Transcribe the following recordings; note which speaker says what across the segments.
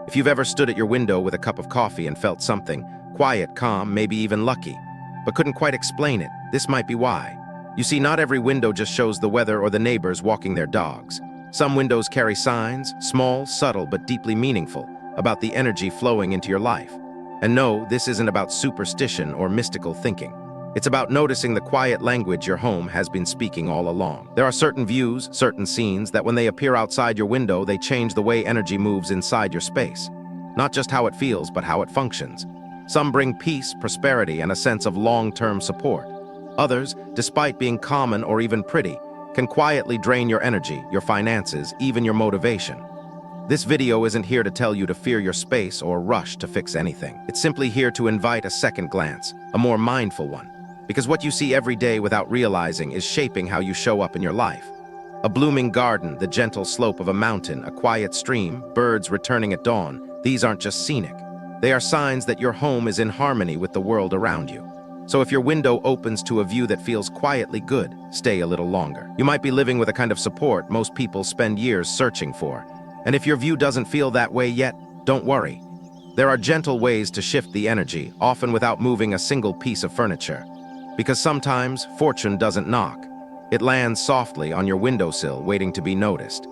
Speaker 1: If you've ever stood at your window with a cup of coffee and felt something, quiet, calm, maybe even lucky, but couldn't quite explain it, this might be why. You see, not every window just shows the weather or the neighbors walking their dogs. Some windows carry signs, small, subtle, but deeply meaningful, about the energy flowing into your life. And no, this isn't about superstition or mystical thinking. It's about noticing the quiet language your home has been speaking all along. There are certain views, certain scenes, that when they appear outside your window, they change the way energy moves inside your space. Not just how it feels, but how it functions. Some bring peace, prosperity, and a sense of long-term support. Others, despite being common or even pretty, can quietly drain your energy, your finances, even your motivation. This video isn't here to tell you to fear your space or rush to fix anything. It's simply here to invite a second glance, a more mindful one. Because what you see every day without realizing is shaping how you show up in your life. A blooming garden, the gentle slope of a mountain, a quiet stream, birds returning at dawn, these aren't just scenic. They are signs that your home is in harmony with the world around you. So if your window opens to a view that feels quietly good, stay a little longer. You might be living with a kind of support most people spend years searching for. And if your view doesn't feel that way yet, don't worry. There are gentle ways to shift the energy, often without moving a single piece of furniture. Because sometimes, fortune doesn't knock. It lands softly on your windowsill, waiting to be noticed.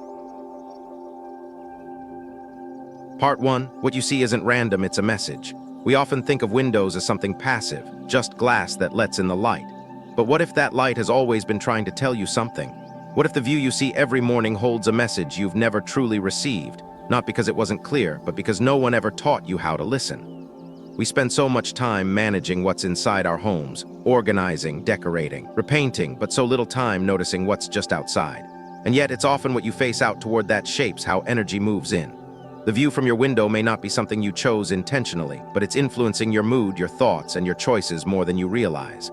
Speaker 1: Part 1. What you see isn't random, it's a message. We often think of windows as something passive, just glass that lets in the light. But what if that light has always been trying to tell you something? What if the view you see every morning holds a message you've never truly received, not because it wasn't clear, but because no one ever taught you how to listen? We spend so much time managing what's inside our homes, organizing, decorating, repainting, but so little time noticing what's just outside. And yet it's often what you face out toward that shapes how energy moves in. The view from your window may not be something you chose intentionally, but it's influencing your mood, your thoughts, and your choices more than you realize.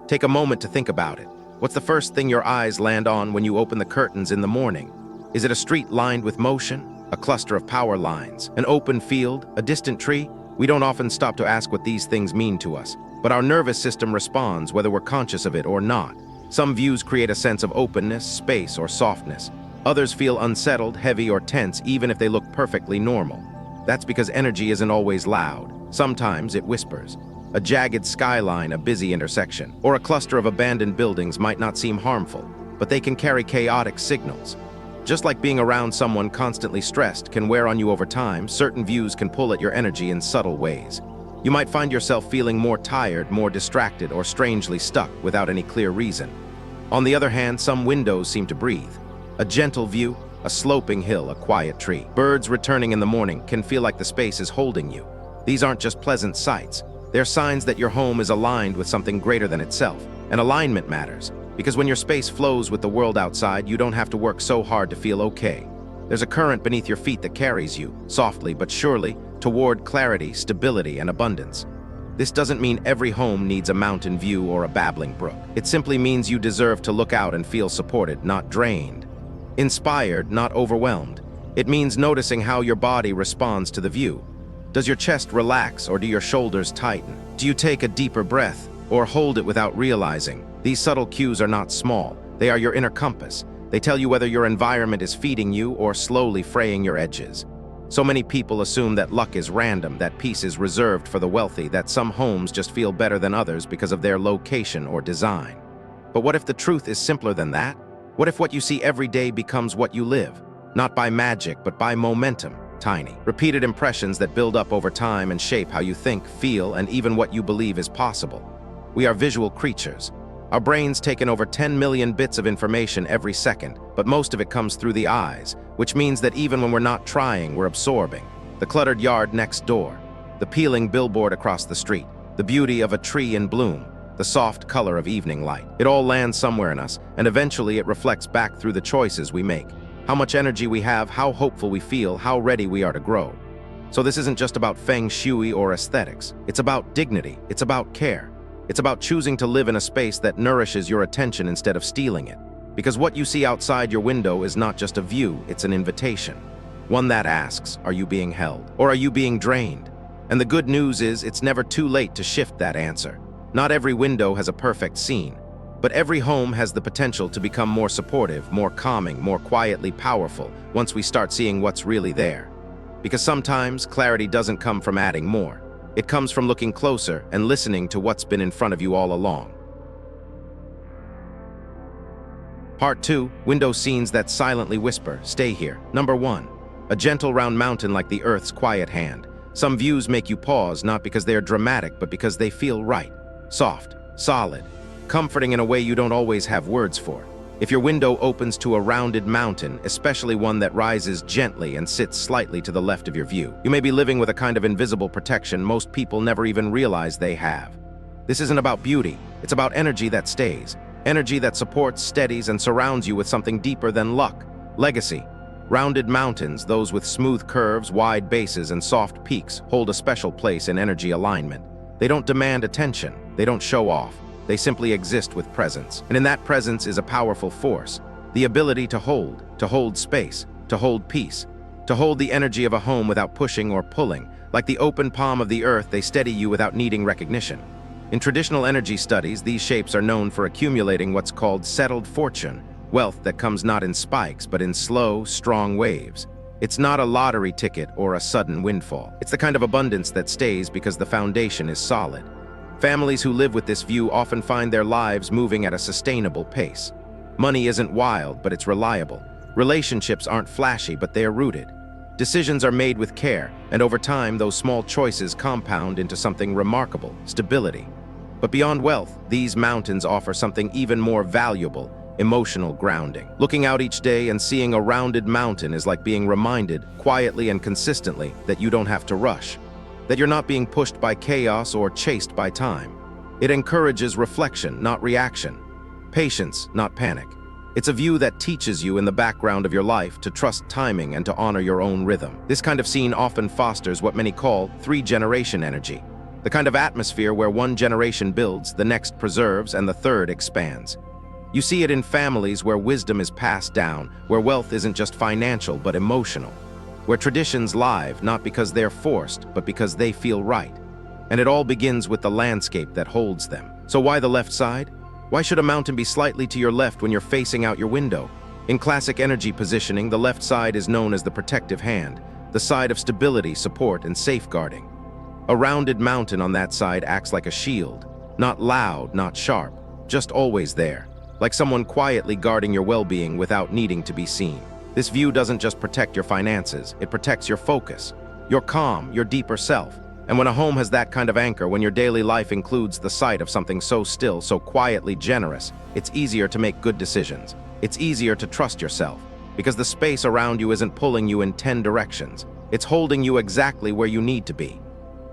Speaker 1: Take a moment to think about it. What's the first thing your eyes land on when you open the curtains in the morning? Is it a street lined with motion? A cluster of power lines? An open field? A distant tree? We don't often stop to ask what these things mean to us, but our nervous system responds whether we're conscious of it or not. Some views create a sense of openness, space, or softness. Others feel unsettled, heavy, or tense even if they look perfectly normal. That's because energy isn't always loud. Sometimes it whispers. A jagged skyline, a busy intersection, or a cluster of abandoned buildings might not seem harmful, but they can carry chaotic signals. Just like being around someone constantly stressed can wear on you over time, certain views can pull at your energy in subtle ways. You might find yourself feeling more tired, more distracted, or strangely stuck without any clear reason. On the other hand, some windows seem to breathe. A gentle view, a sloping hill, a quiet tree, birds returning in the morning can feel like the space is holding you. These aren't just pleasant sights. They're signs that your home is aligned with something greater than itself. And alignment matters, because when your space flows with the world outside, you don't have to work so hard to feel okay. There's a current beneath your feet that carries you, softly but surely, toward clarity, stability, and abundance. This doesn't mean every home needs a mountain view or a babbling brook. It simply means you deserve to look out and feel supported, not drained. Inspired, not overwhelmed. It means noticing how your body responds to the view. Does your chest relax or do your shoulders tighten? Do you take a deeper breath or hold it without realizing? These subtle cues are not small. They are your inner compass. They tell you whether your environment is feeding you or slowly fraying your edges. So many people assume that luck is random, that peace is reserved for the wealthy, that some homes just feel better than others because of their location or design. But what if the truth is simpler than that? What if what you see every day becomes what you live? Not by magic, but by momentum. Tiny, repeated impressions that build up over time and shape how you think, feel, and even what you believe is possible. We are visual creatures. Our brains take in over 10 million bits of information every second, but most of it comes through the eyes, which means that even when we're not trying, we're absorbing. The cluttered yard next door, the peeling billboard across the street, the beauty of a tree in bloom, the soft color of evening light. It all lands somewhere in us, and eventually it reflects back through the choices we make. How much energy we have, how hopeful we feel, how ready we are to grow. So this isn't just about feng shui or aesthetics. It's about dignity. It's about care. It's about choosing to live in a space that nourishes your attention instead of stealing it. Because what you see outside your window is not just a view, it's an invitation. One that asks, are you being held? Or are you being drained? And the good news is it's never too late to shift that answer. Not every window has a perfect scene, but every home has the potential to become more supportive, more calming, more quietly powerful once we start seeing what's really there. Because sometimes clarity doesn't come from adding more. It comes from looking closer and listening to what's been in front of you all along. Part 2, window scenes that silently whisper, stay here. Number 1, a gentle round mountain like the Earth's quiet hand. Some views make you pause not because they are dramatic, but because they feel right. Soft, solid, comforting in a way you don't always have words for. If your window opens to a rounded mountain, especially one that rises gently and sits slightly to the left of your view, you may be living with a kind of invisible protection most people never even realize they have. This isn't about beauty, it's about energy that stays. Energy that supports, steadies, and surrounds you with something deeper than luck. Legacy. Rounded mountains, those with smooth curves, wide bases, and soft peaks, hold a special place in energy alignment. They don't demand attention, they don't show off. They simply exist with presence. And in that presence is a powerful force. The ability to hold space, to hold peace, to hold the energy of a home without pushing or pulling. Like the open palm of the earth, they steady you without needing recognition. In traditional energy studies, these shapes are known for accumulating what's called settled fortune, wealth that comes not in spikes, but in slow, strong waves. It's not a lottery ticket or a sudden windfall. It's the kind of abundance that stays because the foundation is solid. Families who live with this view often find their lives moving at a sustainable pace. Money isn't wild, but it's reliable. Relationships aren't flashy, but they are rooted. Decisions are made with care, and over time, those small choices compound into something remarkable, stability. But beyond wealth, these mountains offer something even more valuable, emotional grounding. Looking out each day and seeing a rounded mountain is like being reminded, quietly and consistently, that you don't have to rush, that you're not being pushed by chaos or chased by time. It encourages reflection, not reaction, patience, not panic. It's a view that teaches you in the background of your life to trust timing and to honor your own rhythm. This kind of scene often fosters what many call three-generation energy, the kind of atmosphere where one generation builds, the next preserves, and the third expands. You see it in families where wisdom is passed down, where wealth isn't just financial but emotional, where traditions live not because they're forced, but because they feel right. And it all begins with the landscape that holds them. So why the left side? Why should a mountain be slightly to your left when you're facing out your window? In classic energy positioning, the left side is known as the protective hand, the side of stability, support, and safeguarding. A rounded mountain on that side acts like a shield, not loud, not sharp, just always there, like someone quietly guarding your well-being without needing to be seen. This view doesn't just protect your finances, it protects your focus, your calm, your deeper self. And when a home has that kind of anchor, when your daily life includes the sight of something so still, so quietly generous, it's easier to make good decisions. It's easier to trust yourself, because the space around you isn't pulling you in 10 directions. It's holding you exactly where you need to be.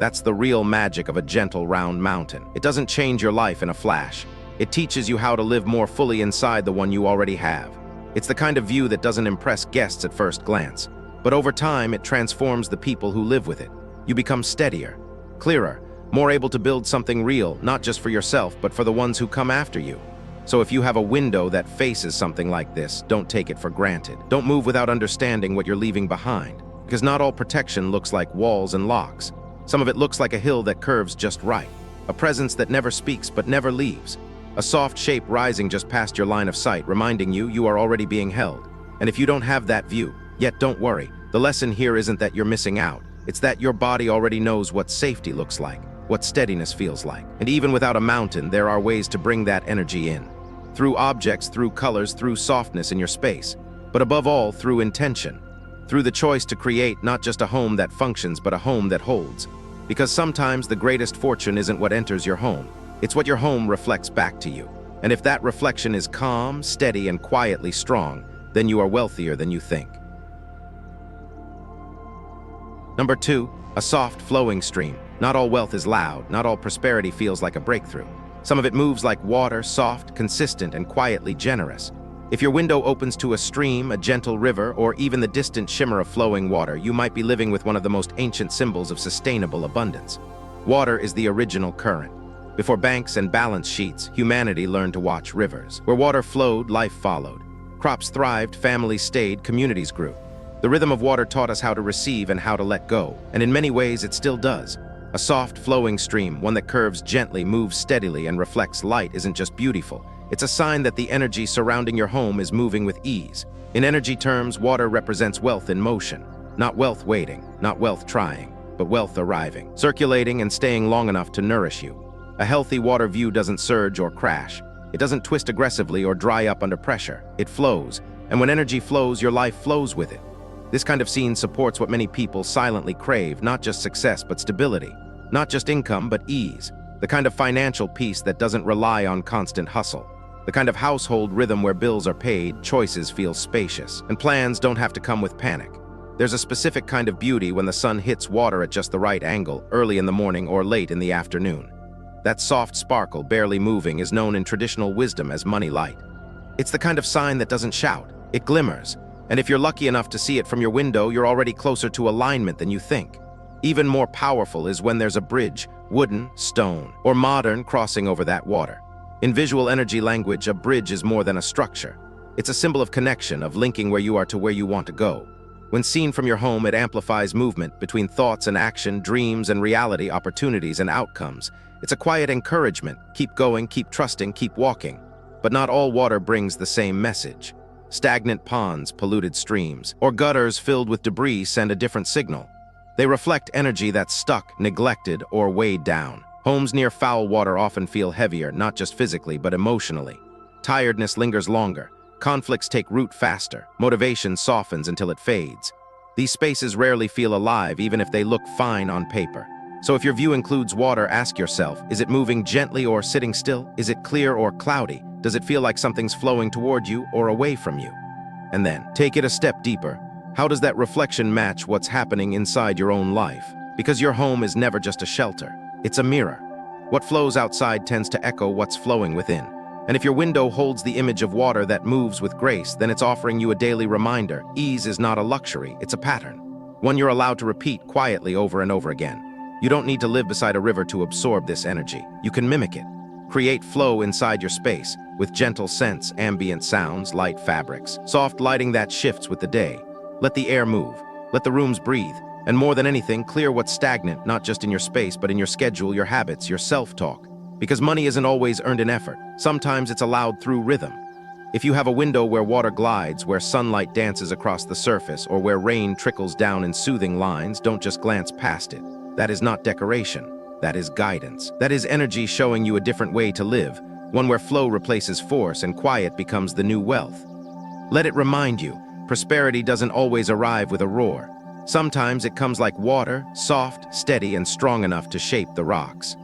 Speaker 1: That's the real magic of a gentle, round mountain. It doesn't change your life in a flash. It teaches you how to live more fully inside the one you already have. It's the kind of view that doesn't impress guests at first glance, but over time it transforms the people who live with it. You become steadier, clearer, more able to build something real, not just for yourself, but for the ones who come after you. So if you have a window that faces something like this, don't take it for granted. Don't move without understanding what you're leaving behind, because not all protection looks like walls and locks. Some of it looks like a hill that curves just right, a presence that never speaks but never leaves, a soft shape rising just past your line of sight, reminding you you are already being held. And if you don't have that view, yet don't worry. The lesson here isn't that you're missing out. It's that your body already knows what safety looks like, what steadiness feels like. And even without a mountain, there are ways to bring that energy in. Through objects, through colors, through softness in your space. But above all, through intention. Through the choice to create not just a home that functions, but a home that holds. Because sometimes the greatest fortune isn't what enters your home. It's what your home reflects back to you. And if that reflection is calm, steady, and quietly strong, then you are wealthier than you think. Number 2, a soft, flowing stream. Not all wealth is loud, not all prosperity feels like a breakthrough. Some of it moves like water, soft, consistent, and quietly generous. If your window opens to a stream, a gentle river, or even the distant shimmer of flowing water, you might be living with one of the most ancient symbols of sustainable abundance. Water is the original current. Before banks and balance sheets, humanity learned to watch rivers. Where water flowed, life followed. Crops thrived, families stayed, communities grew. The rhythm of water taught us how to receive and how to let go, and in many ways it still does. A soft, flowing stream, one that curves gently, moves steadily, and reflects light, isn't just beautiful. It's a sign that the energy surrounding your home is moving with ease. In energy terms, water represents wealth in motion. Not wealth waiting, not wealth trying, but wealth arriving, circulating and staying long enough to nourish you. A healthy water view doesn't surge or crash. It doesn't twist aggressively or dry up under pressure. It flows, and when energy flows, your life flows with it. This kind of scene supports what many people silently crave, not just success, but stability. Not just income, but ease. The kind of financial peace that doesn't rely on constant hustle. The kind of household rhythm where bills are paid, choices feel spacious, and plans don't have to come with panic. There's a specific kind of beauty when the sun hits water at just the right angle, early in the morning or late in the afternoon. That soft sparkle, barely moving, is known in traditional wisdom as money light. It's the kind of sign that doesn't shout, it glimmers, and if you're lucky enough to see it from your window, you're already closer to alignment than you think. Even more powerful is when there's a bridge, wooden, stone, or modern, crossing over that water. In visual energy language, a bridge is more than a structure. It's a symbol of connection, of linking where you are to where you want to go. When seen from your home, it amplifies movement between thoughts and action, dreams and reality, opportunities and outcomes. It's a quiet encouragement. Keep going, keep trusting, keep walking. But not all water brings the same message. Stagnant ponds, polluted streams, or gutters filled with debris send a different signal. They reflect energy that's stuck, neglected, or weighed down. Homes near foul water often feel heavier, not just physically, but emotionally. Tiredness lingers longer. Conflicts take root faster. Motivation softens until it fades. These spaces rarely feel alive, even if they look fine on paper. So if your view includes water, ask yourself, is it moving gently or sitting still? Is it clear or cloudy? Does it feel like something's flowing toward you or away from you? And then, take it a step deeper. How does that reflection match what's happening inside your own life? Because your home is never just a shelter. It's a mirror. What flows outside tends to echo what's flowing within. And if your window holds the image of water that moves with grace, then it's offering you a daily reminder. Ease is not a luxury, it's a pattern. One you're allowed to repeat quietly over and over again. You don't need to live beside a river to absorb this energy. You can mimic it. Create flow inside your space, with gentle scents, ambient sounds, light fabrics, soft lighting that shifts with the day. Let the air move. Let the rooms breathe. And more than anything, clear what's stagnant, not just in your space, but in your schedule, your habits, your self-talk. Because money isn't always earned in effort. Sometimes it's allowed through rhythm. If you have a window where water glides, where sunlight dances across the surface, or where rain trickles down in soothing lines, don't just glance past it. That is not decoration. That is guidance. That is energy showing you a different way to live, one where flow replaces force and quiet becomes the new wealth. Let it remind you, prosperity doesn't always arrive with a roar. Sometimes it comes like water, soft, steady, and strong enough to shape the rocks.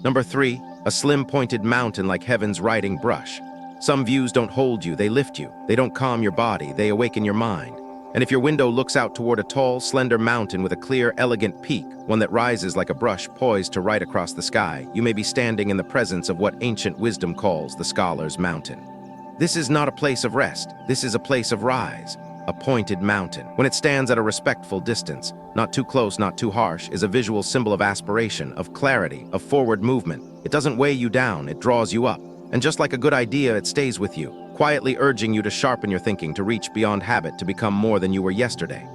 Speaker 1: Number 3, a slim pointed mountain like heaven's writing brush. Some views don't hold you, they lift you. They don't calm your body, they awaken your mind. And if your window looks out toward a tall, slender mountain with a clear, elegant peak, one that rises like a brush poised to right across the sky, you may be standing in the presence of what ancient wisdom calls the scholar's mountain. This is not a place of rest, this is a place of rise. A pointed mountain, when it stands at a respectful distance, not too close, not too harsh, is a visual symbol of aspiration, of clarity, of forward movement. It doesn't weigh you down, it draws you up. And just like a good idea, it stays with you, quietly urging you to sharpen your thinking, to reach beyond habit, to become more than you were yesterday.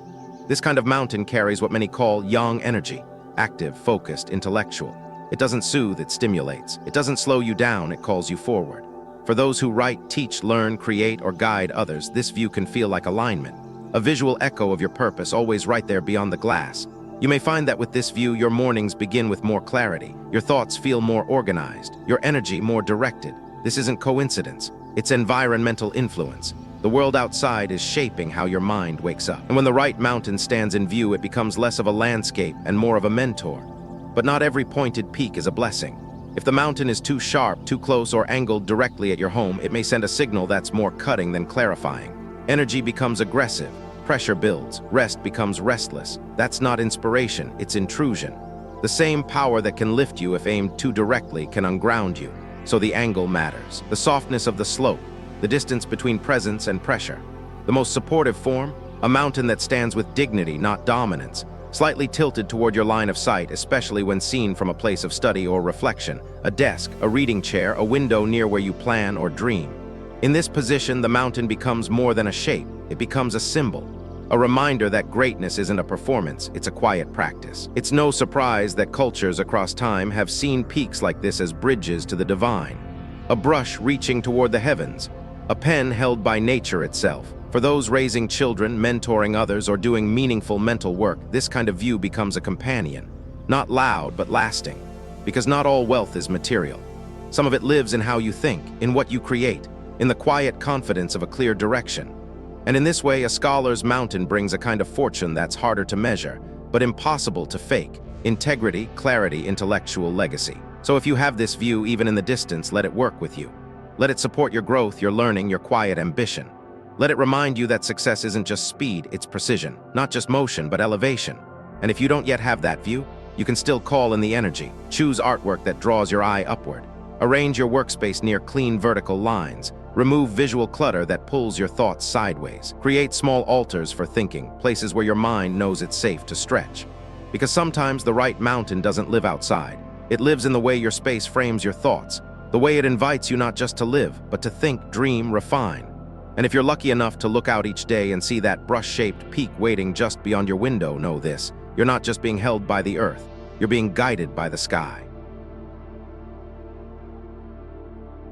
Speaker 1: This kind of mountain carries what many call yang energy, active, focused, intellectual. It doesn't soothe, it stimulates. It doesn't slow you down, it calls you forward. For those who write, teach, learn, create, or guide others, this view can feel like alignment, a visual echo of your purpose, always right there beyond the glass. You may find that with this view, your mornings begin with more clarity, your thoughts feel more organized, your energy more directed. This isn't coincidence, it's environmental influence. The world outside is shaping how your mind wakes up. And when the right mountain stands in view, it becomes less of a landscape and more of a mentor. But not every pointed peak is a blessing. If the mountain is too sharp, too close, or angled directly at your home, it may send a signal that's more cutting than clarifying. Energy becomes aggressive, pressure builds, rest becomes restless. That's not inspiration, it's intrusion. The same power that can lift you if aimed too directly can unground you. So the angle matters. The softness of the slope, the distance between presence and pressure. The most supportive form, a mountain that stands with dignity, not dominance. Slightly tilted toward your line of sight, especially when seen from a place of study or reflection, a desk, a reading chair, a window near where you plan or dream. In this position, the mountain becomes more than a shape, it becomes a symbol, a reminder that greatness isn't a performance, it's a quiet practice. It's no surprise that cultures across time have seen peaks like this as bridges to the divine. A brush reaching toward the heavens, a pen held by nature itself. For those raising children, mentoring others, or doing meaningful mental work, this kind of view becomes a companion. Not loud, but lasting. Because not all wealth is material. Some of it lives in how you think, in what you create, in the quiet confidence of a clear direction. And in this way, a scholar's mountain brings a kind of fortune that's harder to measure, but impossible to fake. Integrity, clarity, intellectual legacy. So if you have this view, even in the distance, let it work with you. Let it support your growth, your learning, your quiet ambition. Let it remind you that success isn't just speed, it's precision. Not just motion, but elevation. And if you don't yet have that view, you can still call in the energy. Choose artwork that draws your eye upward. Arrange your workspace near clean vertical lines. Remove visual clutter that pulls your thoughts sideways. Create small altars for thinking, places where your mind knows it's safe to stretch. Because sometimes the right mountain doesn't live outside. It lives in the way your space frames your thoughts, the way it invites you not just to live, but to think, dream, refine. And if you're lucky enough to look out each day and see that brush-shaped peak waiting just beyond your window, know this: you're not just being held by the earth, you're being guided by the sky.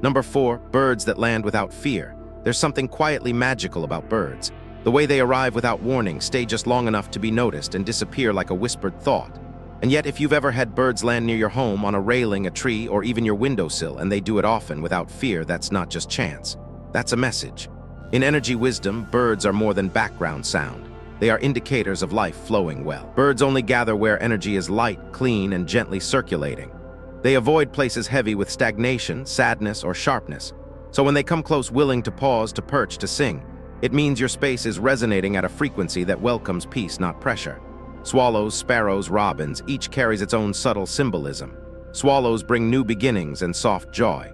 Speaker 1: Number 4, birds that land without fear. There's something quietly magical about birds. The way they arrive without warning, stay just long enough to be noticed, and disappear like a whispered thought. And yet, if you've ever had birds land near your home, on a railing, a tree, or even your windowsill, and they do it often without fear, that's not just chance. That's a message. In energy wisdom, birds are more than background sound. They are indicators of life flowing well. Birds only gather where energy is light, clean, and gently circulating. They avoid places heavy with stagnation, sadness, or sharpness. So when they come close, willing to pause, to perch, to sing, it means your space is resonating at a frequency that welcomes peace, not pressure. Swallows, sparrows, robins, each carries its own subtle symbolism. Swallows bring new beginnings and soft joy.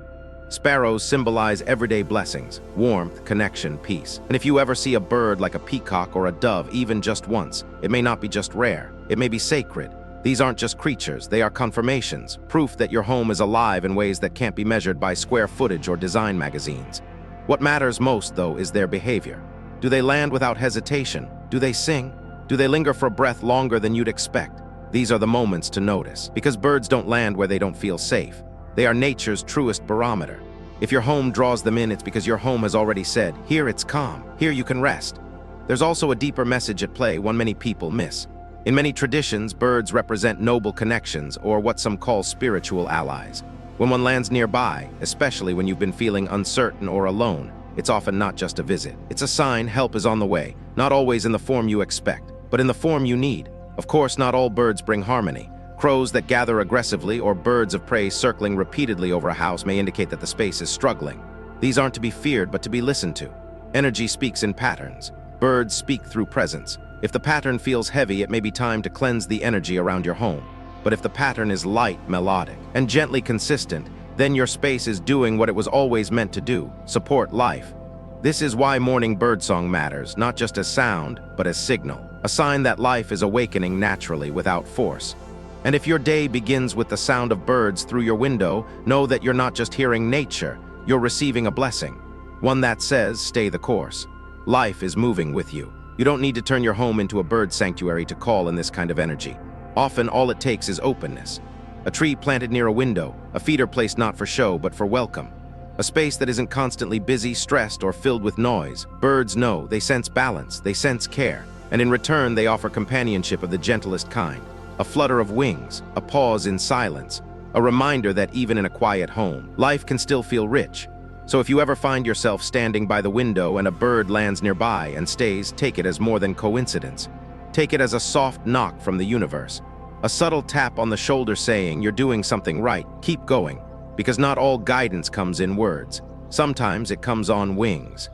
Speaker 1: Sparrows symbolize everyday blessings, warmth, connection, peace. And if you ever see a bird like a peacock or a dove, even just once, it may not be just rare, it may be sacred. These aren't just creatures, they are confirmations, proof that your home is alive in ways that can't be measured by square footage or design magazines. What matters most, though, is their behavior. Do they land without hesitation? Do they sing? Do they linger for a breath longer than you'd expect? These are the moments to notice, because birds don't land where they don't feel safe. They are nature's truest barometer. If your home draws them in, it's because your home has already said, here it's calm, here you can rest. There's also a deeper message at play, one many people miss. In many traditions, birds represent noble connections, or what some call spiritual allies. When one lands nearby, especially when you've been feeling uncertain or alone, it's often not just a visit. It's a sign help is on the way, not always in the form you expect, but in the form you need. Of course, not all birds bring harmony. Crows that gather aggressively or birds of prey circling repeatedly over a house may indicate that the space is struggling. These aren't to be feared, but to be listened to. Energy speaks in patterns. Birds speak through presence. If the pattern feels heavy, it may be time to cleanse the energy around your home. But if the pattern is light, melodic, and gently consistent, then your space is doing what it was always meant to do: support life. This is why morning birdsong matters, not just as sound, but as signal. A sign that life is awakening naturally without force. And if your day begins with the sound of birds through your window, know that you're not just hearing nature, you're receiving a blessing. One that says, stay the course. Life is moving with you. You don't need to turn your home into a bird sanctuary to call in this kind of energy. Often, all it takes is openness. A tree planted near a window, a feeder placed not for show, but for welcome. A space that isn't constantly busy, stressed, or filled with noise. Birds know, they sense balance, they sense care, and in return, they offer companionship of the gentlest kind. A flutter of wings, a pause in silence, a reminder that even in a quiet home, life can still feel rich. So if you ever find yourself standing by the window and a bird lands nearby and stays, take it as more than coincidence. Take it as a soft knock from the universe, a subtle tap on the shoulder saying, you're doing something right, keep going, because not all guidance comes in words. Sometimes it comes on wings.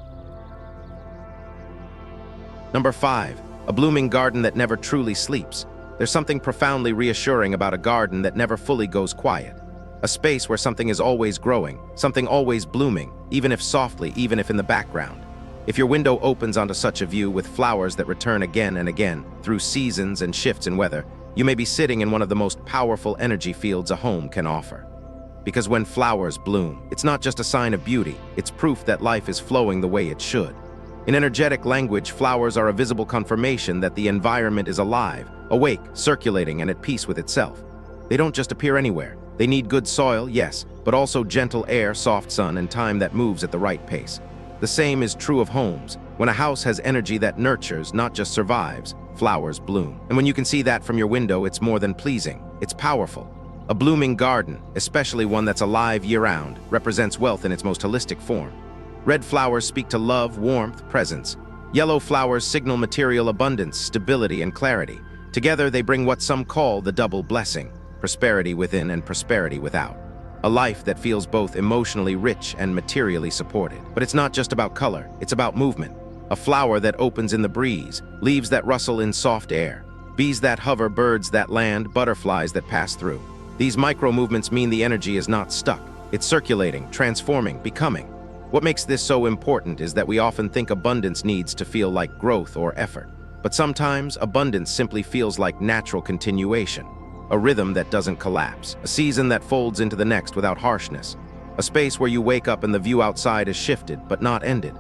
Speaker 1: Number 5, a blooming garden that never truly sleeps. There's something profoundly reassuring about a garden that never fully goes quiet. A space where something is always growing, something always blooming, even if softly, even if in the background. If your window opens onto such a view with flowers that return again and again, through seasons and shifts in weather, you may be sitting in one of the most powerful energy fields a home can offer. Because when flowers bloom, it's not just a sign of beauty, it's proof that life is flowing the way it should. In energetic language, flowers are a visible confirmation that the environment is alive, awake, circulating, and at peace with itself. They don't just appear anywhere. They need good soil, yes, but also gentle air, soft sun, and time that moves at the right pace. The same is true of homes. When a house has energy that nurtures, not just survives, flowers bloom. And when you can see that from your window, it's more than pleasing. It's powerful. A blooming garden, especially one that's alive year-round, represents wealth in its most holistic form. Red flowers speak to love, warmth, presence. Yellow flowers signal material abundance, stability, and clarity. Together, they bring what some call the double blessing: prosperity within and prosperity without. A life that feels both emotionally rich and materially supported. But it's not just about color, it's about movement. A flower that opens in the breeze, leaves that rustle in soft air, bees that hover, birds that land, butterflies that pass through. These micro-movements mean the energy is not stuck. It's circulating, transforming, becoming. What makes this so important is that we often think abundance needs to feel like growth or effort. But sometimes, abundance simply feels like natural continuation. A rhythm that doesn't collapse, a season that folds into the next without harshness, a space where you wake up and the view outside is shifted but not ended.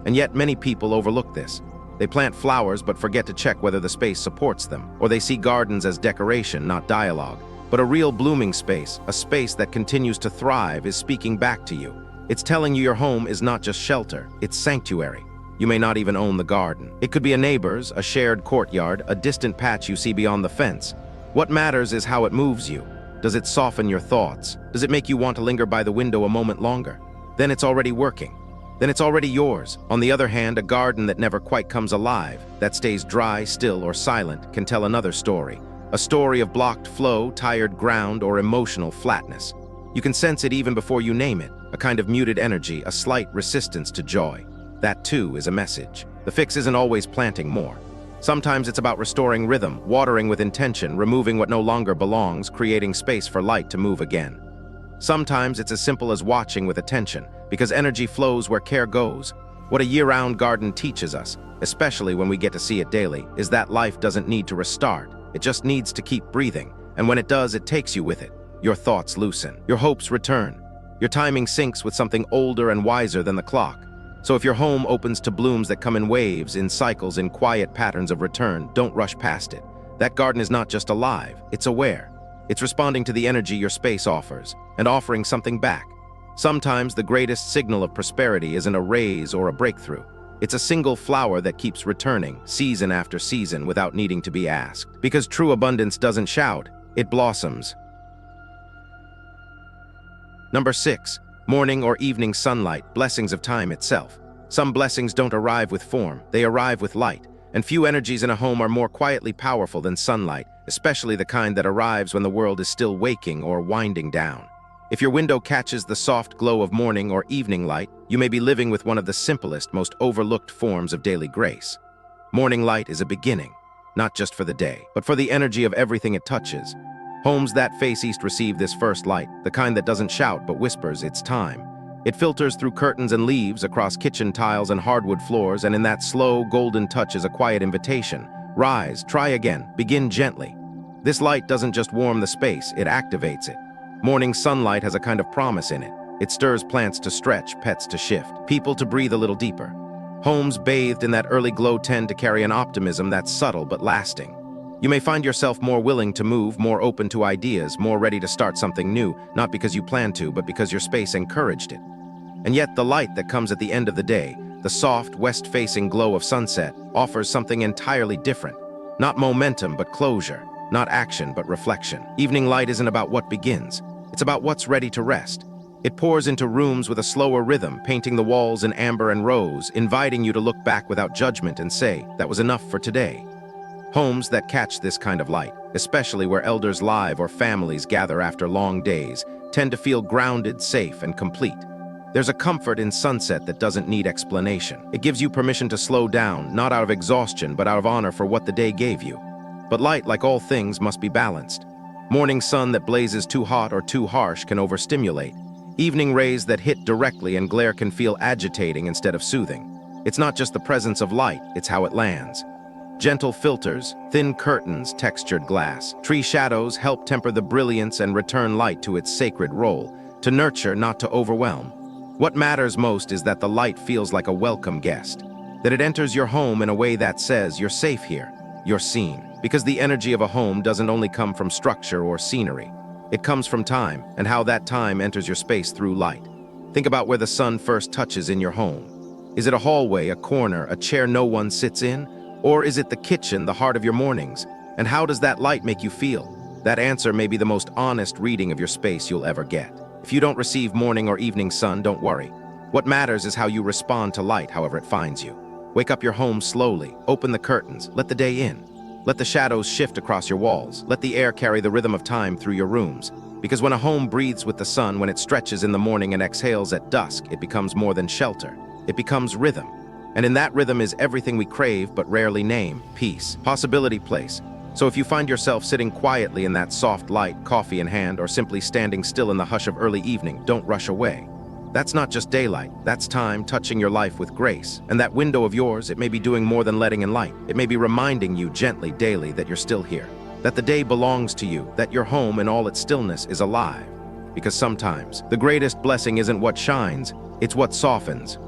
Speaker 1: And yet many people overlook this. They plant flowers but forget to check whether the space supports them, or they see gardens as decoration, not dialogue. But a real blooming space, a space that continues to thrive, is speaking back to you. It's telling you your home is not just shelter, it's sanctuary. You may not even own the garden. It could be a neighbor's, a shared courtyard, a distant patch you see beyond the fence. What matters is how it moves you. Does it soften your thoughts? Does it make you want to linger by the window a moment longer? Then it's already working. Then it's already yours. On the other hand, a garden that never quite comes alive, that stays dry, still, or silent, can tell another story. A story of blocked flow, tired ground, or emotional flatness. You can sense it even before you name it, a kind of muted energy, a slight resistance to joy. That too is a message. The fix isn't always planting more. Sometimes it's about restoring rhythm, watering with intention, removing what no longer belongs, creating space for light to move again. Sometimes it's as simple as watching with attention, because energy flows where care goes. What a year-round garden teaches us, especially when we get to see it daily, is that life doesn't need to restart. It just needs to keep breathing. And when it does, it takes you with it. Your thoughts loosen. Your hopes return. Your timing syncs with something older and wiser than the clock. So if your home opens to blooms that come in waves, in cycles, in quiet patterns of return, don't rush past it. That garden is not just alive, it's aware. It's responding to the energy your space offers, and offering something back. Sometimes the greatest signal of prosperity isn't a raise or a breakthrough. It's a single flower that keeps returning, season after season, without needing to be asked. Because true abundance doesn't shout, it blossoms. Number 6. Morning or evening sunlight, blessings of time itself. Some blessings don't arrive with form, they arrive with light, and few energies in a home are more quietly powerful than sunlight, especially the kind that arrives when the world is still waking or winding down. If your window catches the soft glow of morning or evening light, you may be living with one of the simplest, most overlooked forms of daily grace. Morning light is a beginning, not just for the day, but for the energy of everything it touches. Homes that face east receive this first light, the kind that doesn't shout but whispers, "It's time." It filters through curtains and leaves, across kitchen tiles and hardwood floors, and in that slow, golden touch is a quiet invitation. Rise, try again, begin gently. This light doesn't just warm the space, it activates it. Morning sunlight has a kind of promise in it. It stirs plants to stretch, pets to shift, people to breathe a little deeper. Homes bathed in that early glow tend to carry an optimism that's subtle but lasting. You may find yourself more willing to move, more open to ideas, more ready to start something new, not because you planned to, but because your space encouraged it. And yet the light that comes at the end of the day, the soft, west-facing glow of sunset, offers something entirely different. Not momentum, but closure. Not action, but reflection. Evening light isn't about what begins. It's about what's ready to rest. It pours into rooms with a slower rhythm, painting the walls in amber and rose, inviting you to look back without judgment and say, "That was enough for today." Homes that catch this kind of light, especially where elders live or families gather after long days, tend to feel grounded, safe, and complete. There's a comfort in sunset that doesn't need explanation. It gives you permission to slow down, not out of exhaustion, but out of honor for what the day gave you. But light, like all things, must be balanced. Morning sun that blazes too hot or too harsh can overstimulate. Evening rays that hit directly and glare can feel agitating instead of soothing. It's not just the presence of light, it's how it lands. Gentle filters, thin curtains, textured glass, tree shadows help temper the brilliance and return light to its sacred role, to nurture, not to overwhelm. What matters most is that the light feels like a welcome guest, that it enters your home in a way that says, "You're safe here, you're seen." Because the energy of a home doesn't only come from structure or scenery. It comes from time, and how that time enters your space through light. Think about where the sun first touches in your home. Is it a hallway, a corner, a chair no one sits in? Or is it the kitchen, the heart of your mornings? And how does that light make you feel? That answer may be the most honest reading of your space you'll ever get. If you don't receive morning or evening sun, don't worry. What matters is how you respond to light, however it finds you. Wake up your home slowly, open the curtains, let the day in. Let the shadows shift across your walls, let the air carry the rhythm of time through your rooms. Because when a home breathes with the sun, when it stretches in the morning and exhales at dusk, it becomes more than shelter. It becomes rhythm. And in that rhythm is everything we crave but rarely name: peace, possibility, place. So if you find yourself sitting quietly in that soft light, coffee in hand, or simply standing still in the hush of early evening, don't rush away. That's not just daylight, that's time touching your life with grace. And that window of yours, it may be doing more than letting in light. It may be reminding you gently, daily, that you're still here. That the day belongs to you, that your home in all its stillness is alive. Because sometimes, the greatest blessing isn't what shines, it's what softens.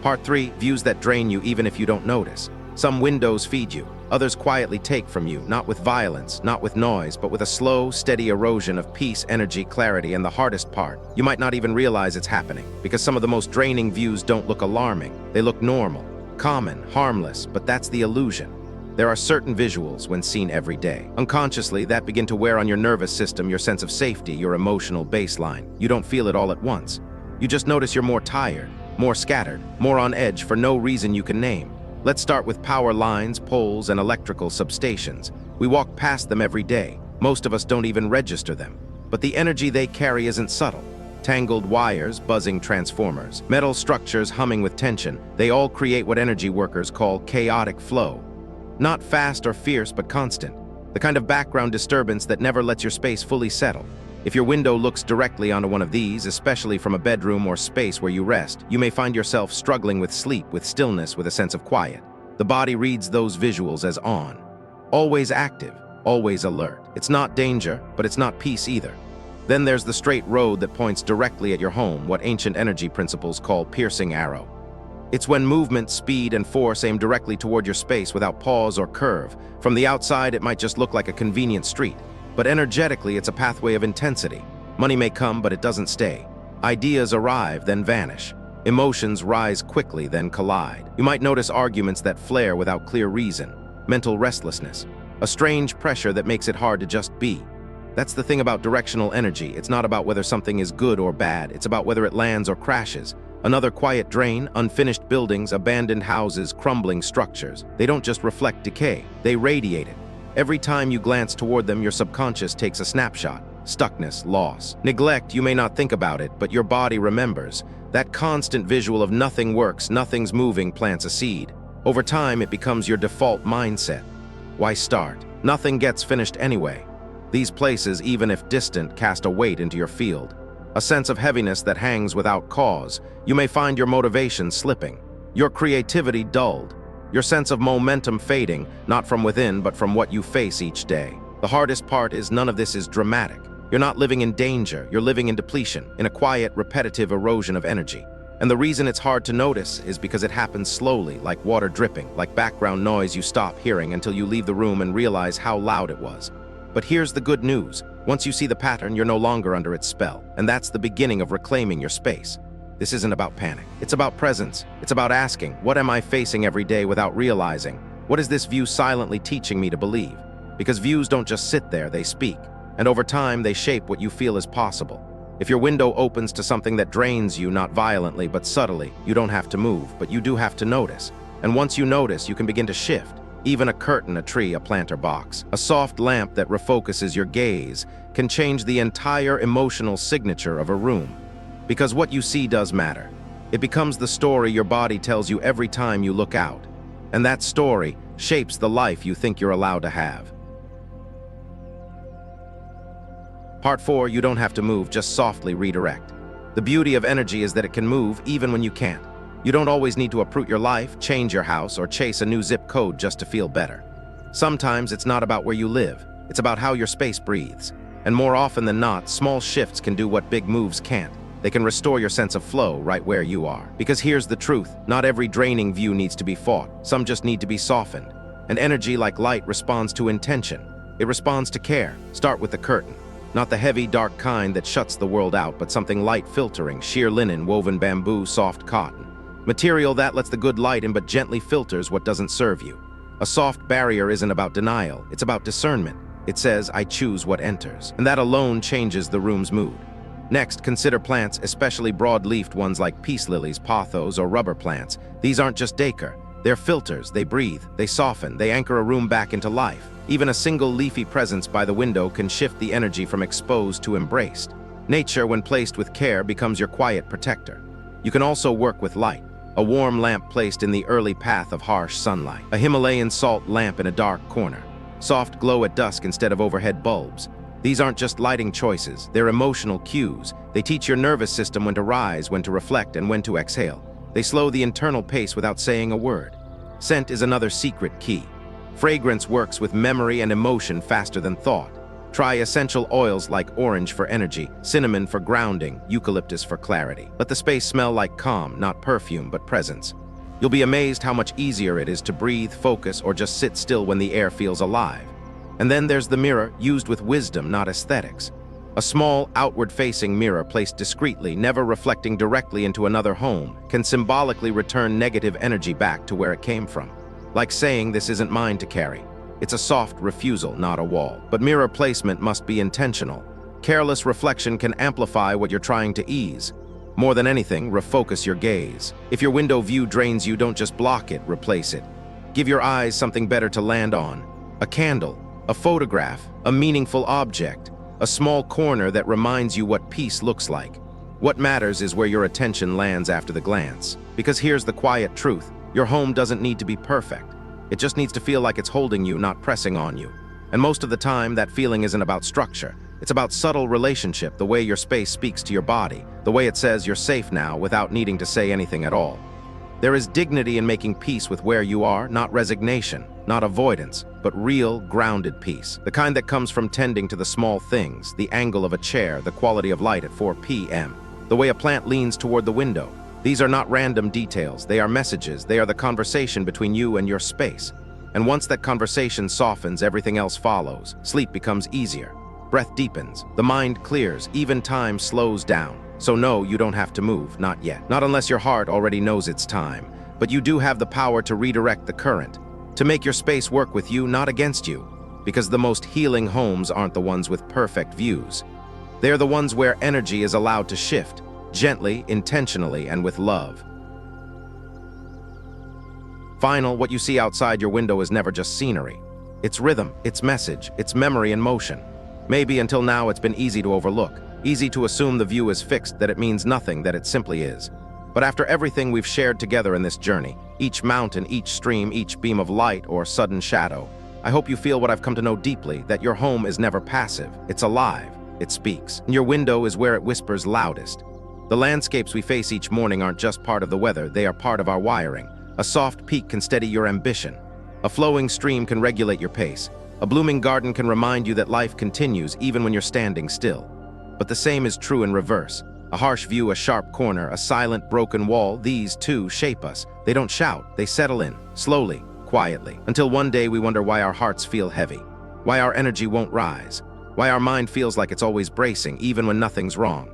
Speaker 1: Part 3, views that drain you even if you don't notice. Some windows feed you, others quietly take from you, not with violence, not with noise, but with a slow, steady erosion of peace, energy, clarity, and the hardest part, you might not even realize it's happening, because some of the most draining views don't look alarming. They look normal, common, harmless, but that's the illusion. There are certain visuals, when seen every day, unconsciously, that begin to wear on your nervous system, your sense of safety, your emotional baseline. You don't feel it all at once. You just notice you're more tired, more scattered, more on edge for no reason you can name. Let's start with power lines, poles, and electrical substations. We walk past them every day. Most of us don't even register them. But the energy they carry isn't subtle. Tangled wires, buzzing transformers, metal structures humming with tension, they all create what energy workers call chaotic flow. Not fast or fierce, but constant. The kind of background disturbance that never lets your space fully settle. If your window looks directly onto one of these, especially from a bedroom or space where you rest, you may find yourself struggling with sleep, with stillness, with a sense of quiet. The body reads those visuals as on. Always active, always alert. It's not danger, but it's not peace either. Then there's the straight road that points directly at your home, what ancient energy principles call piercing arrow. It's when movement, speed, and force aim directly toward your space without pause or curve. From the outside, it might just look like a convenient street. But energetically, it's a pathway of intensity. Money may come, but it doesn't stay. Ideas arrive, then vanish. Emotions rise quickly, then collide. You might notice arguments that flare without clear reason. Mental restlessness. A strange pressure that makes it hard to just be. That's the thing about directional energy. It's not about whether something is good or bad. It's about whether it lands or crashes. Another quiet drain, unfinished buildings, abandoned houses, crumbling structures. They don't just reflect decay, they radiate it. Every time you glance toward them, your subconscious takes a snapshot. Stuckness, loss, neglect, you may not think about it, but your body remembers. That constant visual of nothing works, nothing's moving plants a seed. Over time, it becomes your default mindset. Why start? Nothing gets finished anyway. These places, even if distant, cast a weight into your field. A sense of heaviness that hangs without cause. You may find your motivation slipping, your creativity dulled, your sense of momentum fading, not from within, but from what you face each day. The hardest part is none of this is dramatic. You're not living in danger, you're living in depletion, in a quiet, repetitive erosion of energy. And the reason it's hard to notice is because it happens slowly, like water dripping, like background noise you stop hearing until you leave the room and realize how loud it was. But here's the good news. Once you see the pattern, you're no longer under its spell. And that's the beginning of reclaiming your space. This isn't about panic. It's about presence. It's about asking, what am I facing every day without realizing? What is this view silently teaching me to believe? Because views don't just sit there, they speak. And over time, they shape what you feel is possible. If your window opens to something that drains you, not violently, but subtly, you don't have to move, but you do have to notice. And once you notice, you can begin to shift. Even a curtain, a tree, a planter box, a soft lamp that refocuses your gaze can change the entire emotional signature of a room. Because what you see does matter. It becomes the story your body tells you every time you look out. And that story shapes the life you think you're allowed to have. Part 4, you don't have to move, just softly redirect. The beauty of energy is that it can move even when you can't. You don't always need to uproot your life, change your house, or chase a new zip code just to feel better. Sometimes it's not about where you live, it's about how your space breathes. And more often than not, small shifts can do what big moves can't. They can restore your sense of flow right where you are. Because here's the truth, not every draining view needs to be fought. Some just need to be softened. And energy like light responds to intention. It responds to care. Start with the curtain. Not the heavy, dark kind that shuts the world out, but something light filtering, sheer linen, woven bamboo, soft cotton. Material that lets the good light in but gently filters what doesn't serve you. A soft barrier isn't about denial, it's about discernment. It says, I choose what enters. And that alone changes the room's mood. Next, consider plants, especially broad-leafed ones like peace lilies, pothos, or rubber plants. These aren't just decor. They're filters, they breathe, they soften, they anchor a room back into life. Even a single leafy presence by the window can shift the energy from exposed to embraced. Nature, when placed with care, becomes your quiet protector. You can also work with light. A warm lamp placed in the early path of harsh sunlight. A Himalayan salt lamp in a dark corner. Soft glow at dusk instead of overhead bulbs. These aren't just lighting choices, they're emotional cues. They teach your nervous system when to rise, when to reflect, and when to exhale. They slow the internal pace without saying a word. Scent is another secret key. Fragrance works with memory and emotion faster than thought. Try essential oils like orange for energy, cinnamon for grounding, eucalyptus for clarity. Let the space smell like calm, not perfume, but presence. You'll be amazed how much easier it is to breathe, focus, or just sit still when the air feels alive. And then there's the mirror, used with wisdom, not aesthetics. A small, outward-facing mirror placed discreetly, never reflecting directly into another home, can symbolically return negative energy back to where it came from. Like saying, this isn't mine to carry. It's a soft refusal, not a wall. But mirror placement must be intentional. Careless reflection can amplify what you're trying to ease. More than anything, refocus your gaze. If your window view drains you, don't just block it, replace it. Give your eyes something better to land on. A candle, a photograph, a meaningful object, a small corner that reminds you what peace looks like. What matters is where your attention lands after the glance. Because here's the quiet truth. Your home doesn't need to be perfect. It just needs to feel like it's holding you, not pressing on you. And most of the time, that feeling isn't about structure. It's about subtle relationship, the way your space speaks to your body, the way it says you're safe now without needing to say anything at all. There is dignity in making peace with where you are, not resignation, not avoidance, but real, grounded peace. The kind that comes from tending to the small things, the angle of a chair, the quality of light at 4 p.m., the way a plant leans toward the window. These are not random details, they are messages, they are the conversation between you and your space. And once that conversation softens, everything else follows. Sleep becomes easier. Breath deepens. The mind clears. Even time slows down. So no, you don't have to move, not yet. Not unless your heart already knows it's time. But you do have the power to redirect the current, to make your space work with you, not against you. Because the most healing homes aren't the ones with perfect views. They're the ones where energy is allowed to shift, gently, intentionally, and with love. Final, what you see outside your window is never just scenery. It's rhythm, it's message, it's memory in motion. Maybe until now it's been easy to overlook, easy to assume the view is fixed, that it means nothing, that it simply is. But after everything we've shared together in this journey, each mountain, each stream, each beam of light or sudden shadow, I hope you feel what I've come to know deeply, that your home is never passive, it's alive, it speaks. And your window is where it whispers loudest. The landscapes we face each morning aren't just part of the weather, they are part of our wiring. A soft peak can steady your ambition. A flowing stream can regulate your pace. A blooming garden can remind you that life continues even when you're standing still. But the same is true in reverse. A harsh view, a sharp corner, a silent, broken wall, these too shape us. They don't shout, they settle in, slowly, quietly, until one day we wonder why our hearts feel heavy, why our energy won't rise, why our mind feels like it's always bracing, even when nothing's wrong.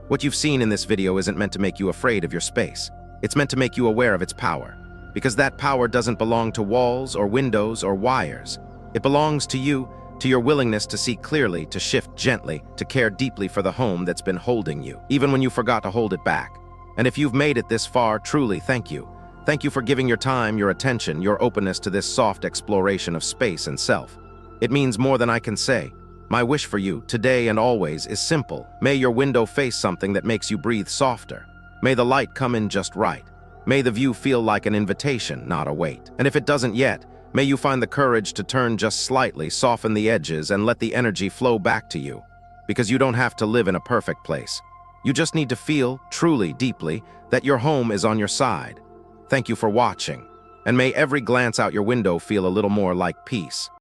Speaker 1: What you've seen in this video isn't meant to make you afraid of your space. It's meant to make you aware of its power. Because that power doesn't belong to walls or windows or wires. It belongs to you, to your willingness to see clearly, to shift gently, to care deeply for the home that's been holding you, even when you forgot to hold it back. And if you've made it this far, truly thank you. Thank you for giving your time, your attention, your openness to this soft exploration of space and self. It means more than I can say. My wish for you, today and always, is simple. May your window face something that makes you breathe softer. May the light come in just right. May the view feel like an invitation, not a weight. And if it doesn't yet, may you find the courage to turn just slightly, soften the edges, and let the energy flow back to you. Because you don't have to live in a perfect place. You just need to feel, truly, deeply, that your home is on your side. Thank you for watching. And may every glance out your window feel a little more like peace.